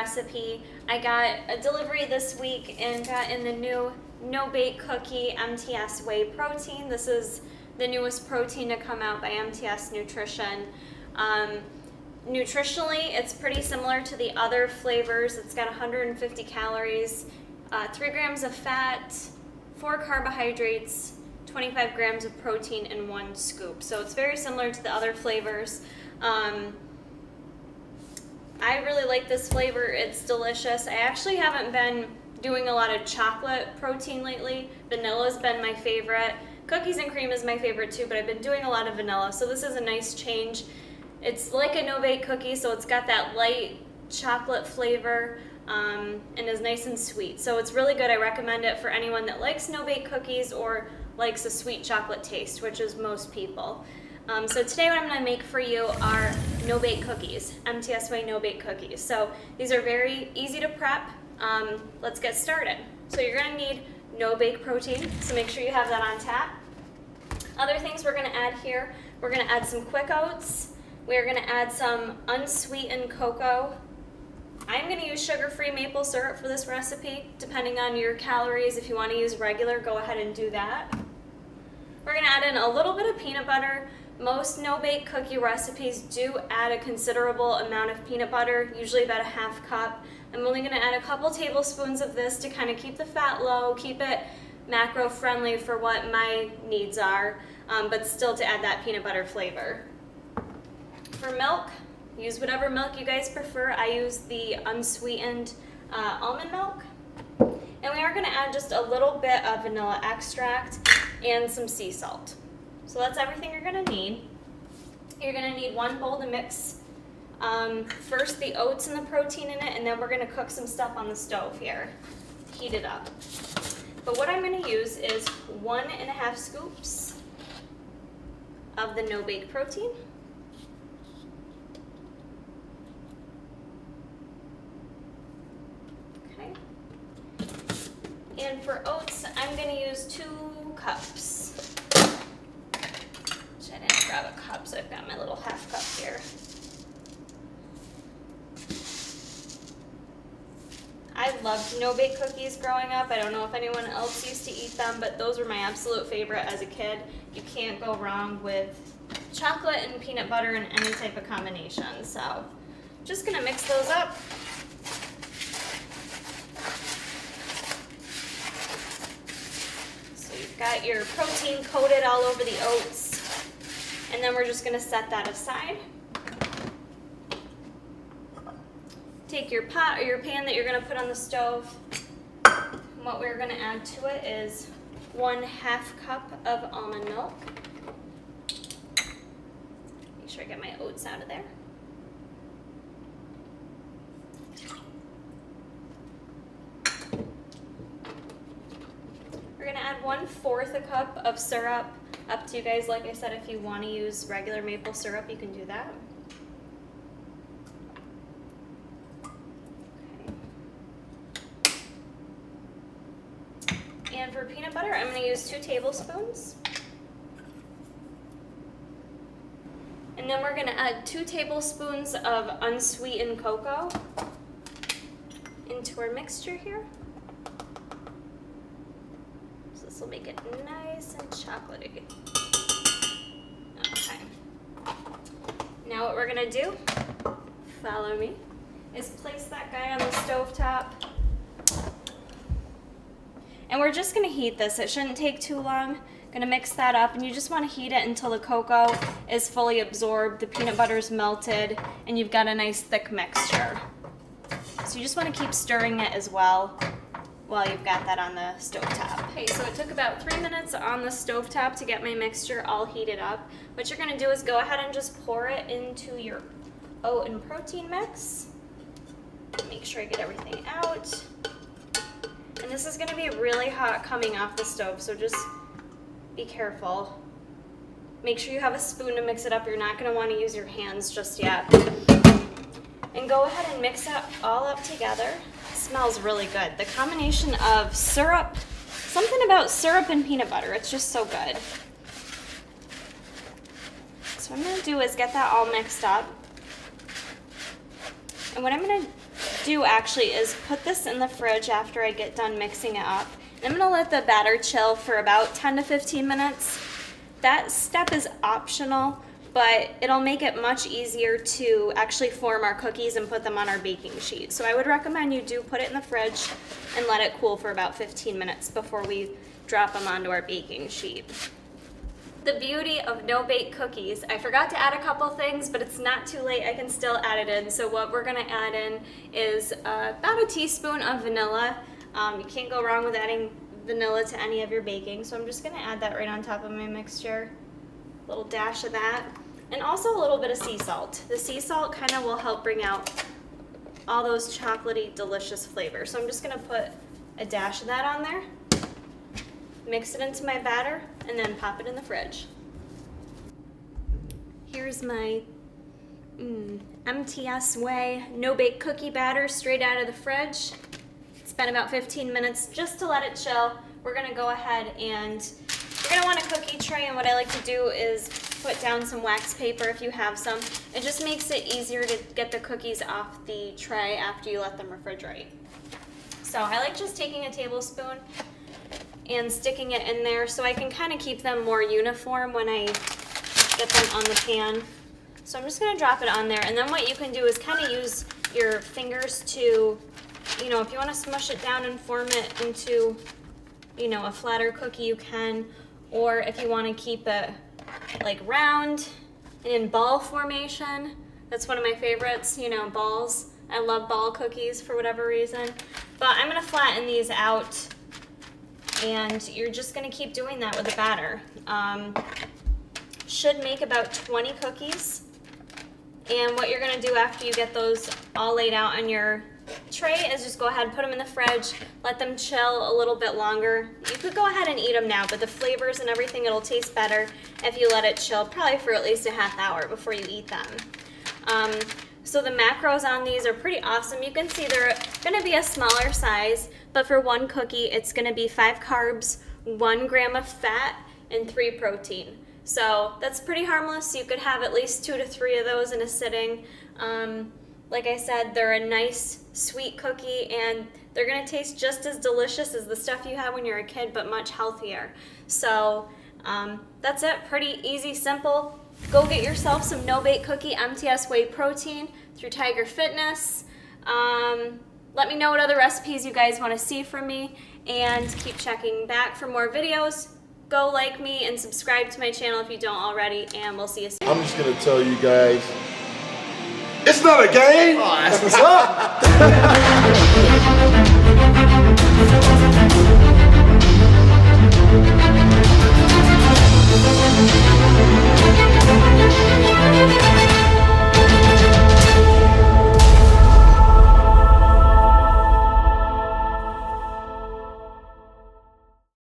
recipe. I got a delivery this week and got in the new no-bake cookie MTS Whey protein. This is the newest protein to come out by MTS Nutrition. Nutritionally, it's pretty similar to the other flavors. It's got 150 calories, 3 grams of fat, 4 carbohydrates, 25 grams of protein in 1 scoop. So it's very similar to the other flavors. I really like this flavor. It's delicious. I actually haven't been doing a lot of chocolate protein lately. Vanilla's been my favorite. Cookies and cream is my favorite too, but I've been doing a lot of vanilla, so this is a nice change. It's like a no-bake cookie, so it's got that light chocolate flavor and is nice and sweet. So it's really good. I recommend it for anyone that likes no-bake cookies or likes a sweet chocolate taste, which is most people. So today what I'm going to make for you are no-bake cookies, MTS Whey no-bake cookies. So these are very easy to prep. Let's get started. So you're going to need no-bake protein, so make sure you have that on tap. Other things we're going to add here, we're going to add some quick oats. We're going to add some unsweetened cocoa. I'm going to use sugar-free maple syrup for this recipe, depending on your calories. If you want to use regular, go ahead and do that. We're going to add in a little bit of peanut butter. Most no-bake cookie recipes do add a considerable amount of peanut butter, usually about a ½ cup. I'm only going to add a couple tablespoons of this to kind of keep the fat low, keep it macro-friendly for what my needs are, but still to add that peanut butter flavor. For milk, use whatever milk you guys prefer. I use the unsweetened almond milk. And we are going to add just a little bit of vanilla extract and some sea salt. So that's everything you're going to need. You're going to need 1 bowl to mix first the oats and the protein in it, and then we're going to cook some stuff on the stove here, heat it up. But what I'm going to use is 1½ scoops of the no-bake protein. Okay. And for oats, I'm going to use 2 cups. I didn't grab a cup, so I've got my little ½ cup here. I loved no-bake cookies growing up. I don't know if anyone else used to eat them, but those were my absolute favorite as a kid. You can't go wrong with chocolate and peanut butter in any type of combination. So just gonna mix those up. So you've got your protein coated all over the oats. And then we're just going to set that aside. Take your pot or your pan that you're going to put on the stove. And what we're going to add to it is 1½ cup of almond milk. Make sure I get my oats out of there. We're going to add 1/4 cup of syrup. Up to you guys. Like I said, if you want to use regular maple syrup, you can do that. Okay. And for peanut butter, I'm going to use 2 tablespoons. And then we're going to add 2 tablespoons of unsweetened cocoa into our mixture here. So this will make it nice and chocolatey. Okay. Now what we're going to do, follow me, is place that guy on the stovetop. And we're just going to heat this. It shouldn't take too long. Going to mix that up, and you just want to heat it until the cocoa is fully absorbed, the peanut butter is melted, and you've got a nice thick mixture. So you just want to keep stirring it as well while you've got that on the stovetop. Okay, so it took about 3 minutes on the stovetop to get my mixture all heated up. What you're going to do is go ahead and just pour it into your oat and protein mix. Make sure I get everything out. And this is going to be really hot coming off the stove, so just be careful. Make sure you have a spoon to mix it up. You're not going to want to use your hands just yet. And go ahead and mix it all up together. It smells really good. The combination of syrup, something about syrup and peanut butter, it's just so good. So what I'm going to do is get that all mixed up. And what I'm going to do actually is put this in the fridge after I get done mixing it up. I'm gonna let the batter chill for about 10 to 15 minutes. That step is optional, but it'll make it much easier to actually form our cookies and put them on our baking sheet. So I would recommend you do put it in the fridge and let it cool for about 15 minutes before we drop them onto our baking sheet. The beauty of no-bake cookies, I forgot to add a couple things, but it's not too late, I can still add it in. So what we're gonna add in is about a teaspoon of vanilla. You can't go wrong with adding vanilla to any of your baking, so I'm just gonna add that right on top of my mixture. A little dash of that, and also a little bit of sea salt. The sea salt kind of will help bring out all those chocolatey, delicious flavors. So I'm just gonna put a dash of that on there, mix it into my batter, and then pop it in the fridge. Here's my MTS Whey no-bake cookie batter straight out of the fridge. It's been about 15 minutes just to let it chill. We're gonna go ahead and you're gonna want a cookie tray, and what I like to do is put down some wax paper if you have some. It just makes it easier to get the cookies off the tray after you let them refrigerate. So I like just taking a tablespoon and sticking it in there so I can kind of keep them more uniform when I get them on the pan. So I'm just gonna drop it on there, and then what you can do is kind of use your fingers to, you know, if you want to smush it down and form it into, you know, a flatter cookie, you can, or if you want to keep it like round and in ball formation, that's one of my favorites, you know, balls. I love ball cookies for whatever reason, but I'm gonna flatten these out, and you're just gonna keep doing that with the batter. Should make about 20 cookies, and what you're gonna do after you get those all laid out on your tray is just go ahead and put them in the fridge, let them chill a little bit longer. You could go ahead and eat them now, but the flavors and everything, it'll taste better if you let it chill probably for at least a half hour before you eat them. So the macros on these are pretty awesome. You can see they're gonna be a smaller size, but for one cookie, it's gonna be 5 carbs, 1 gram of fat, and 3 protein. So that's pretty harmless. You could have at least 2 to 3 of those in a sitting. Like I said, they're a nice, sweet cookie, and they're gonna taste just as delicious as the stuff you had when you were a kid, but much healthier. So that's it, pretty easy, simple. Go get yourself some no-bake cookie MTS Whey protein through Tiger Fitness. Let me know what other recipes you guys wanna see from me, and keep checking back for more videos. Go like me and subscribe to my channel if you don't already, and we'll see you soon. I'm just gonna tell you guys, it's not a game! Oh, that's what's up!